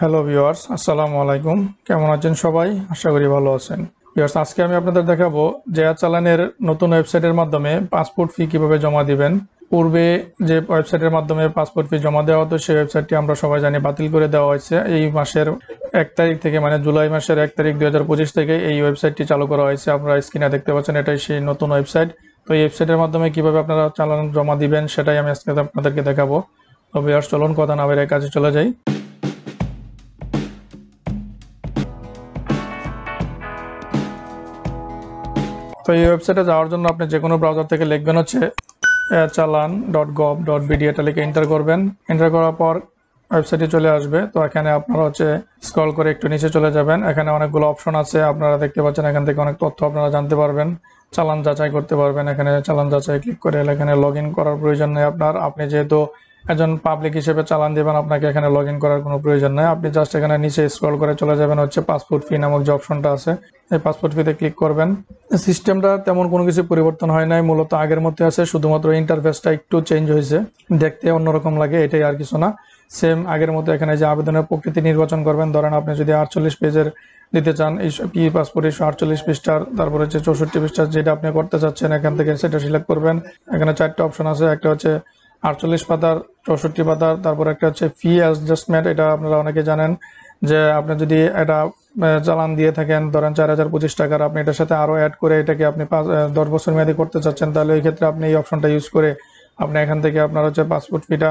Hello viewers, আসসালামু আলাইকুম। কেমন আছেন সবাই? আশা করি ভালো আছেন। ভিউয়ার্স, আজকে আমি আপনাদের দেখাবো যে এয়ার চালানের নতুন ওয়েবসাইটের মাধ্যমে পাসপোর্ট ফি কিভাবে জমা দিবেন। পূর্বে যে ওয়েবসাইটের মাধ্যমে পাসপোর্ট ফি জমা দেওয়া হতো সেই ওয়েবসাইটটি আমরা সবাই জানি বাতিল করে দেওয়া হয়েছে। এই মাসের 1 তারিখ থেকে, মানে জুলাই মাসের 1 তারিখ 2025 থেকে এই ওয়েবসাইটটি চালু করা হয়েছে। আপনারা স্ক্রিনে দেখতে পাচ্ছেন, এটাই সেই নতুন ওয়েবসাইট। তো এই ওয়েবসাইটের মাধ্যমে কিভাবে আপনারা চালান জমা দিবেন সেটাই আমি আজকে আপনাদেরকে দেখাবো। তো ভিউয়ার্স, চলুন কথা না বেরিয়ে কাজে চলে যাই। তো এই ওয়েবসাইটে যাওয়ার জন্য আপনি যে কোনো ব্রাউজার থেকে লিখবেন হচ্ছে চালান.gov.bd, এটা লিখে এন্টার করবেন। এন্টার করার পর ওয়েবসাইটে চলে আসবে। তো এখানে আপনারা হচ্ছে স্ক্রল করে একটু নিচে চলে যাবেন। এখানে অনেকগুলো অপশন আছে, আপনারা দেখতে পাচ্ছেন। এখান থেকে অনেক তথ্য আপনারা জানতে পারবেন, চালান যাচাই করতে পারবেন। এখানে চালান যাচাই ক্লিক করে এখানে লগ ইন করার প্রয়োজন নেই আপনার। আপনি যেহেতু একজন পাবলিক হিসেবে চালান দেবেন, আপনাকে এখানে লগ ইন করার কোনো প্রয়োজন নেই। আপনি জাস্ট এখানে নিচে স্ক্রল করে চলে যাবেন হচ্ছে পাসপোর্ট ফি নামক যে অপশনটা আছে, এই পাসপোর্ট ফিতে ক্লিক করবেন। সিস্টেমটা তেমন কোনো কিছু পরিবর্তন হয় নাই, মূলত আগের মধ্যে আছে, শুধুমাত্র ইন্টারফেসটা একটু চেঞ্জ হয়েছে, দেখতে অন্যরকম লাগে, এটাই আর কিছু না। সেম আগের মতো এখানে যে আবেদনের প্রকৃতি নির্বাচন করবেন। ধরেন আপনি যদি 48 পেজের দিতে চান, এই ই পাসপোর্ট 48 পৃষ্ঠার, তারপরে হচ্ছে 64 পৃষ্ঠার যেটা আপনি করতে চাচ্ছেন, এখান থেকে সেটা সিলেক্ট করবেন। এখানে 4টা অপশন আছে, একটা হচ্ছে 48 পাতার, 64 পাতার, তারপর একটা হচ্ছে ফি অ্যাডজাস্টমেন্ট। এটা আপনারা অনেকে জানেন যে আপনি যদি এটা চালান দিয়ে থাকেন, ধরেন 4025 টাকার, আপনি এটার সাথে আরো অ্যাড করে এটাকে আপনি 10 বছর মেয়াদি করতে চাচ্ছেন, তাহলে এই ক্ষেত্রে আপনি এই অপশনটা ইউজ করে আপনি এখান থেকে আপনার হচ্ছে পাসপোর্ট ফিটা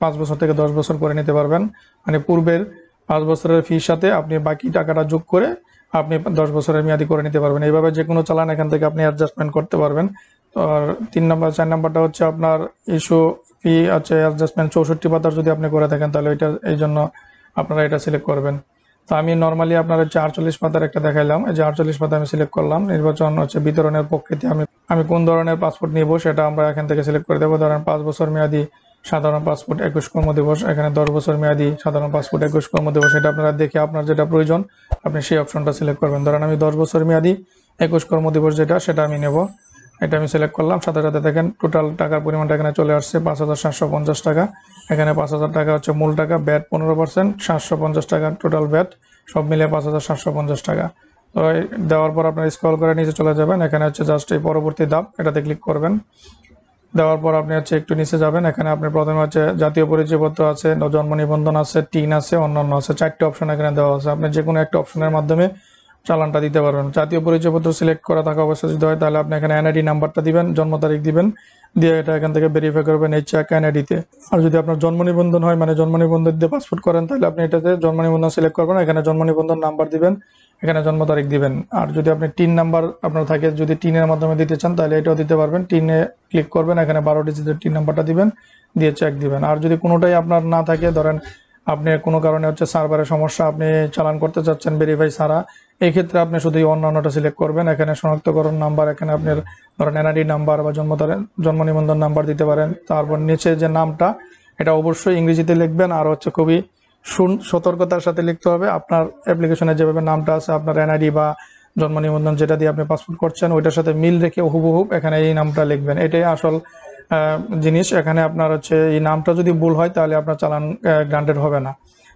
5 বছর থেকে 10 বছর করে নিতে পারবেন। মানে পূর্বের 5 বছরের ফির সাথে আপনি বাকি টাকাটা যোগ করে আপনি 10 বছরের মেয়াদি করে নিতে পারবেন। এইভাবে যে কোনো চালান এখান থেকে আপনি অ্যাডজাস্টমেন্ট করতে পারবেন। আর 4 নাম্বারটা হচ্ছে আপনার ইস্যু ফি আছে অ্যাডজাস্টমেন্ট 64 পাতার যদি আপনি করে থাকেন, তাহলে এটা এই জন্য আপনারা এটা সিলেক্ট করবেন। তো আমি নর্মালি আপনার হচ্ছে 48 পাতার একটা দেখাইলাম, এই যে 48 পাতা আমি সিলেক্ট করলাম। নির্বাচন হচ্ছে বিতরণের প্রকৃতি, আমি কোন ধরনের পাসপোর্ট নিব সেটা আমরা এখান থেকে সিলেক্ট করে দেবো। ধরেন 5 বছর মেয়াদি সাধারণ পাসপোর্ট 21 কর্মদিবস, এখানে 10 বছর মেয়াদি সাধারণ পাসপোর্ট 21 কর্মদিবস। এটা আপনারা দেখে আপনার যেটা প্রয়োজন আপনি সেই অপশনটা সিলেক্ট করবেন। ধরেন আমি 10 বছর মেয়াদি 21 কর্মদিবস সেটা আমি নেব, এটা আমি সিলেক্ট করলাম। সাথে সাথে দেখেন টোটাল টাকার পরিমাণটা এখানে চলে আসছে 5,750 টাকা। এখানে 5,000 টাকা হচ্ছে মূল টাকা, ব্যাট 15%, 750 টাকা টোটাল ব্যাট, সব মিলে 5,750 টাকা। তো দেওয়ার পর আপনার স্ক্রল করে নিচে চলে যাবেন। এখানে হচ্ছে জাস্ট এই পরবর্তী ধাপ, এটাতে ক্লিক করবেন। দেওয়ার পর আপনি হচ্ছে একটু নিচে যাবেন। এখানে আপনি প্রথমে হচ্ছে জাতীয় পরিচয়পত্র আছে, জন্ম নিবন্ধন আছে, টিন আছে, অন্যান্য আছে, 4টা অপশন এখানে দেওয়া আছে। আপনি যে কোনো একটা অপশনের মাধ্যমে চালানটা দিতে পারবেন। জাতীয় পরিচয়পত্র সিলেক্ট করা থাকা অবস্থায় যদি হয়, তাহলে আপনি এখানে এনআইডি নাম্বারটা দিবেন, জন্ম তারিখ দিবেন, দিয়ে এটা এখান থেকে ভেরিফাই করবেন এই চেক এনআইডিতে। আর যদি আপনার জন্ম নিবন্ধন হয়, মানে জন্ম নিবন্ধন দিয়ে পাসপোর্ট করেন, তাহলে আপনি এটাতে জন্ম নিবন্ধন সিলেক্ট করবেন, এখানে জন্ম নিবন্ধন নাম্বার দিবেন, এখানে জন্ম তারিখ দিবেন। আর যদি আপনি টিন নাম্বার আপনার থাকে, যদি টিনের মাধ্যমে দিতে চান, তাহলে এটাও দিতে পারবেন। টিনে ক্লিক করবেন, এখানে 12 ডিজিটের টিন নাম্বারটা দিবেন, দিয়ে চেক দিবেন। আর যদি কোনোটাই আপনার না থাকে, ধরেন আপনি কোনো কারণে হচ্ছে সার্ভারের সমস্যা, আপনি চালান করতে চাচ্ছেন ভেরিফাই ছাড়া, এই ক্ষেত্রে আপনি শুধু অন্যান্যটা সিলেক্ট করবেন। এখানে শনাক্তকরণ নাম্বার, এখানে আপনার ধরেন এনআইডি নাম্বার বা জন্ম নিবন্ধন নাম্বার দিতে পারেন। তারপর নিচে যে নামটা, এটা অবশ্যই ইংরেজিতে লিখবেন, আর হচ্ছে খুবই সতর্কতার সাথে লিখতে হবে। আপনার অ্যাপ্লিকেশনে যেভাবে নামটা আছে, আপনার এনআইডি বা জন্ম নিবন্ধন যেটা দিয়ে আপনি পাসপোর্ট করছেন, ওইটার সাথে মিল রেখে হুবহুব এখানে এই নামটা লিখবেন। এটাই আসল জিনিস। এখানে আপনার হচ্ছে এই নামটা যদি ভুল হয়, তাহলে আপনার চালান গ্রান্টেড হবে না।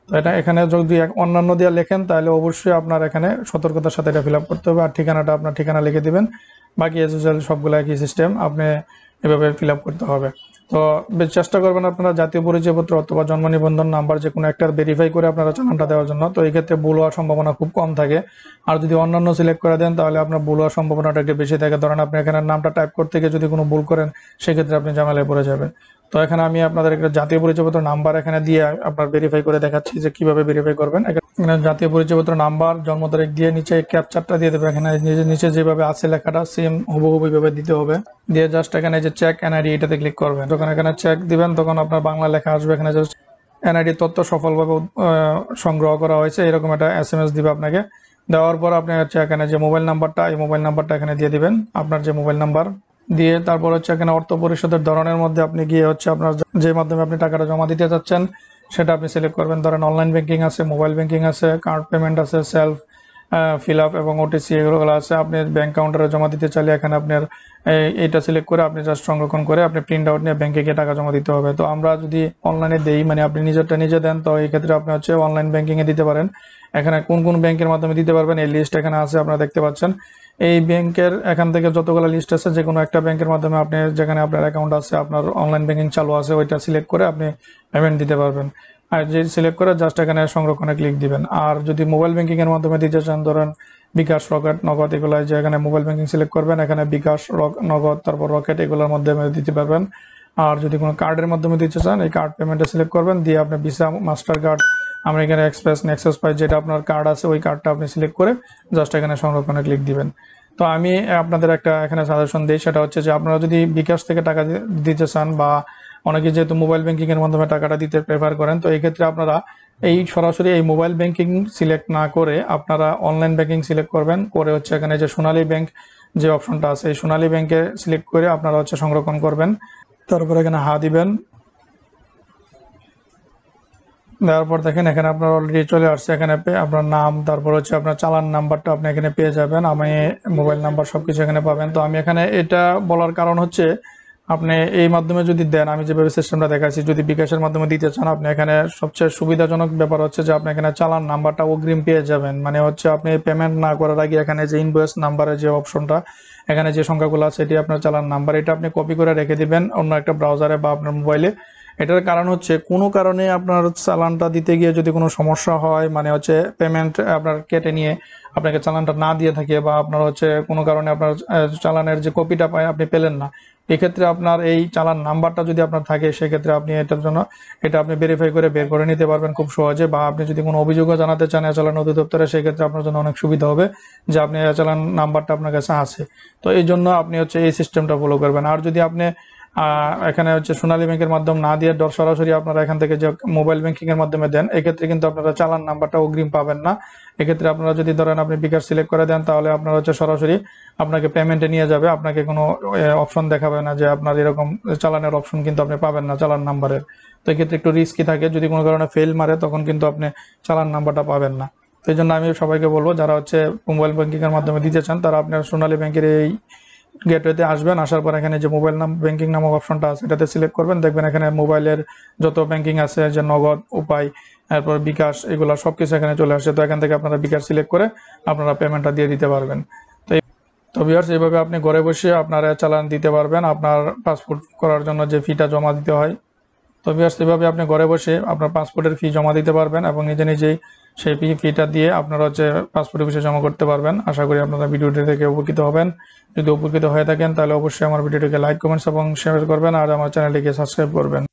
তো এটা এখানে যদি অন্যান্য দিয়ে লেখেন, তাহলে অবশ্যই আপনার এখানে সতর্কতার সাথে এটা ফিল আপ করতে হবে। আর ঠিকানাটা আপনার ঠিকানা লিখে দিবেন। বাকি এস সবগুলো একই সিস্টেম, আপনি এভাবে ফিল আপ করতে হবে। তো চেষ্টা করবেন আপনারা জাতীয় পরিচয়পত্র অথবা জন্ম নিবন্ধন নাম্বার যে কোনো একটা ভেরিফাই করে আপনারা চালানটা দেওয়ার জন্য। তো এই ক্ষেত্রে ভুল হওয়ার সম্ভাবনা খুব কম থাকে। আর যদি অন্যান্য সিলেক্ট করে দেন, তাহলে আপনার ভুল হওয়ার সম্ভাবনাটা একটু বেশি থাকে। ধরেন আপনি এখানে নামটা টাইপ করতে গিয়ে যদি কোনো ভুল করেন, সেক্ষেত্রে আপনি ঝামেলায় পড়ে যাবেন। তো এখানে আমি আপনাদের একটা জাতীয় পরিচয়পত্র নাম্বার এখানে দিয়ে আপনার ভেরিফাই করে দেখাচ্ছি যে কিভাবে ভেরিফাই করবেন। এখানে জাতীয় পরিচয়পত্র নাম্বার, জন্ম তারিখ দিয়ে নিচে ক্যাপচারটা দিয়ে দেবে। এখানে নিচে যেভাবে আছে লেখাটা সেম হুবহু এইভাবে দিতে হবে। দিয়ে জাস্ট এখানে যে চেক এনআইডি, এটাতে ক্লিক করবেন। যখন এখানে চেক দিবেন, তখন আপনার বাংলা লেখা আসবে। এখানে জাস্ট এনআইডি তথ্য সফলভাবে সংগ্রহ করা হয়েছে, এরকম একটা এসএমএস দিবে আপনাকে। দেওয়ার পর আপনি হচ্ছে এখানে যে মোবাইল নাম্বারটা, এই মোবাইল নাম্বারটা এখানে দিয়ে দিবেন, আপনার যে মোবাইল নাম্বার দিয়ে। তারপর হচ্ছে এখানে অর্থ পরিশোধের ধরনের মধ্যে আপনি গিয়ে হচ্ছে আপনার যে মাধ্যমে আপনি টাকাটা জমা দিতে চাচ্ছেন সেটা আপনি সিলেক্ট করবেন। ধরেন অনলাইন ব্যাংকিং আছে, মোবাইল ব্যাংকিং আছে, কার্ড পেমেন্ট আছে, সেলফ ফিল আপ এবং ওটিসি এগুলো আছে। আপনি ব্যাংক কাউন্টারে জমা দিতে চাইলে এখানে আপনার এইটা সিলেক্ট করে আপনি জাস্ট সংরক্ষণ করে আপনি প্রিন্ট আউট নিয়ে ব্যাংকে গিয়ে টাকা জমা দিতে হবে। তো আমরা যদি অনলাইনে দেই, মানে আপনি নিজেরটা নিজে দেন, তো এই ক্ষেত্রে আপনি হচ্ছে অনলাইন ব্যাংকিংয়ে দিতে পারেন। এখানে কোন কোন ব্যাংকের মাধ্যমে দিতে পারবেন এই লিস্ট এখানে আছে, আপনারা দেখতে পাচ্ছেন। এই ব্যাংকের এখান থেকে যতগুলো লিস্ট আছে, যে কোনো একটা ব্যাংকের মাধ্যমে আপনি যেখানে আপনার অ্যাকাউন্ট আছে, আপনার অনলাইন ব্যাংকিং চালু আছে, ওইটা সিলেক্ট করে আপনি পেমেন্ট দিতে পারবেন। আর যে সিলেক্ট করে জাস্ট এখানে সংরক্ষণে ক্লিক দিবেন। আর যদি মোবাইল ব্যাংকিং এর মাধ্যমে দিতে চান, ধরেন বিকাশ, রকেট, নগদ, এগুলো যে এখানে মোবাইল ব্যাংকিং সিলেক্ট করবেন, এখানে বিকাশ, নগদ, তারপর রকেট এগুলোর মাধ্যমে দিতে পারবেন। আর যদি কোনো কার্ডের মাধ্যমে দিতে চান, এই কার্ড পেমেন্টে সিলেক্ট করবেন, দিয়ে আপনি Visa, Mastercard, American Express, Nexus pay, যেটা আপনার কার্ড আছে ওই কার্ডটা আপনি সিলেক্ট করে জাস্ট এখানে সংরক্ষণে ক্লিক দিবেন। তো আমি আপনাদের একটা এখানে সাজেশন দিই, সেটা হচ্ছে যে আপনারা যদি বিকাশ থেকে টাকা দিতে চান, বা অনেকে যেহেতু মোবাইল ব্যাংকিং এর মাধ্যমে টাকাটা দিতে প্রেফার করেন, তো এই ক্ষেত্রে আপনারা এই সরাসরি এই মোবাইল ব্যাংকিং সিলেক্ট না করে আপনারা অনলাইন ব্যাংকিং সিলেক্ট করবেন। করে হচ্ছে এখানে যে সোনালী ব্যাংক যে অপশনটা আছে, এই সোনালী ব্যাংকে সিলেক্ট করে আপনারা হচ্ছে সংরক্ষণ করবেন। তারপর এখানে দিবেন। দেওয়ার পর দেখেন এখানে আপনার অলরেডি চলে আসছে, এখানে আপনার নাম, তারপর হচ্ছে আপনার চালান নাম্বারটা আপনি এখানে পেয়ে যাবেন, আমি মোবাইল নাম্বার সবকিছু এখানে পাবেন। তো আমি এখানে এটা বলার কারণ হচ্ছে, আপনি এই মাধ্যমে যদি দেন, আমি যেভাবে সিস্টেমটা দেখাচ্ছি, যদি বিকাশের মাধ্যমে দিতে চান, আপনি এখানে সবচেয়ে সুবিধাজনক ব্যাপার হচ্ছে যে আপনি এখানে চালান নাম্বারটা অগ্রিম পেয়ে যাবেন। মানে হচ্ছে আপনি পেমেন্ট না করার আগে এখানে যে ইনভয়েস নাম্বারের যে অপশনটা, এখানে যে সংখ্যাগুলো আছে, এটি আপনার চালান নাম্বার, এটা আপনি কপি করে রেখে দিবেন অন্য একটা ব্রাউজারে বা আপনার মোবাইলে। এটার কারণ হচ্ছে কোনো কারণে আপনার চালানটা দিতে গিয়ে যদি কোনো সমস্যা হয়, মানে হচ্ছে পেমেন্ট আপনার কেটে নিয়ে আপনাকে চালানটা না দিয়ে থাকে, বা আপনার হচ্ছে কোনো কারণে আপনার চালানের যে কপিটা পায় আপনি পেলেন না, এক্ষেত্রে আপনার এই চালান নাম্বারটা যদি আপনার থাকে, সেক্ষেত্রে আপনি এটার জন্য এটা আপনি ভেরিফাই করে বের করে নিতে পারবেন খুব সহজে। বা আপনি যদি কোনো অভিযোগও জানাতে চান চালান অধিদপ্তরে, সেক্ষেত্রে আপনার জন্য অনেক সুবিধা হবে যে আপনি চালান নাম্বারটা আপনার কাছে আছে। তো এই জন্য আপনি হচ্ছে এই সিস্টেমটা ফলো করবেন। আর যদি আপনি এখানে হচ্ছে সোনালী ব্যাংকের মাধ্যমে না দিয়ে সরাসরি আপনারা এখান থেকে যে মোবাইল ব্যাংকিং এর মাধ্যমে দেন, এক্ষেত্রে কিন্তু আপনারা চালান নাম্বারটা অগ্রিম পাবেন না। এক্ষেত্রে আপনারা যদি ধরেন আপনি বিকাশ সিলেক্ট করে দেন, তাহলে আপনারা হচ্ছে সরাসরি আপনাকে পেমেন্টে নিয়ে যাবে, আপনাকে কোনো অপশন দেখাবে না যে আপনার এরকম চালানের অপশন কিন্তু আপনি পাবেন না চালান নাম্বারের। তো এক্ষেত্রে একটু রিস্কি থাকে, যদি কোনো কারণে ফেল মারে তখন কিন্তু আপনি চালান নাম্বারটা পাবেন না। তো এই জন্য আমি সবাইকে বলবো, যারা হচ্ছে মোবাইল ব্যাংকিং এর মাধ্যমে দিতে চান, তারা আপনার সোনালী ব্যাংকের এই গেটওয়েতে আসবেন। আসার পর এখানে যে মোবাইল ব্যাংকিং নামক অপশনটা আছে, এটাতে সিলেক্ট করবেন। দেখবেন এখানে মোবাইলের যত ব্যাংকিং আছে, যে নগদ, উপায়, তারপর বিকাশ, এগুলো সবকিছু এখানে চলে আসে। তো এখান থেকে আপনারা বিকাশ সিলেক্ট করে আপনারা পেমেন্টটা দিয়ে দিতে পারবেন। তো ভিউয়ার্স, এইভাবে আপনি ঘরে বসে আপনারা চালান দিতে পারবেন, আপনার পাসপোর্ট করার জন্য যে ফিটা জমা দিতে হয়। তো ভিউয়ার্স, এইভাবে আপনি ঘরে বসে আপনার পাসপোর্টের ফি জমা দিতে পারবেন, এবং নিজে নিজেই সেই ফিটা দিয়ে আপনারা হচ্ছে পাসপোর্ট অফিসে জমা করতে পারবেন। আশা করি আপনারা ভিডিওটি থেকে উপকৃত হবেন। যদি উপকৃত হয়ে থাকেন, তাহলে অবশ্যই আমার ভিডিওটিকে লাইক, কমেন্টস এবং শেয়ার করবেন, আর আমার চ্যানেলটিকে সাবস্ক্রাইব করবেন।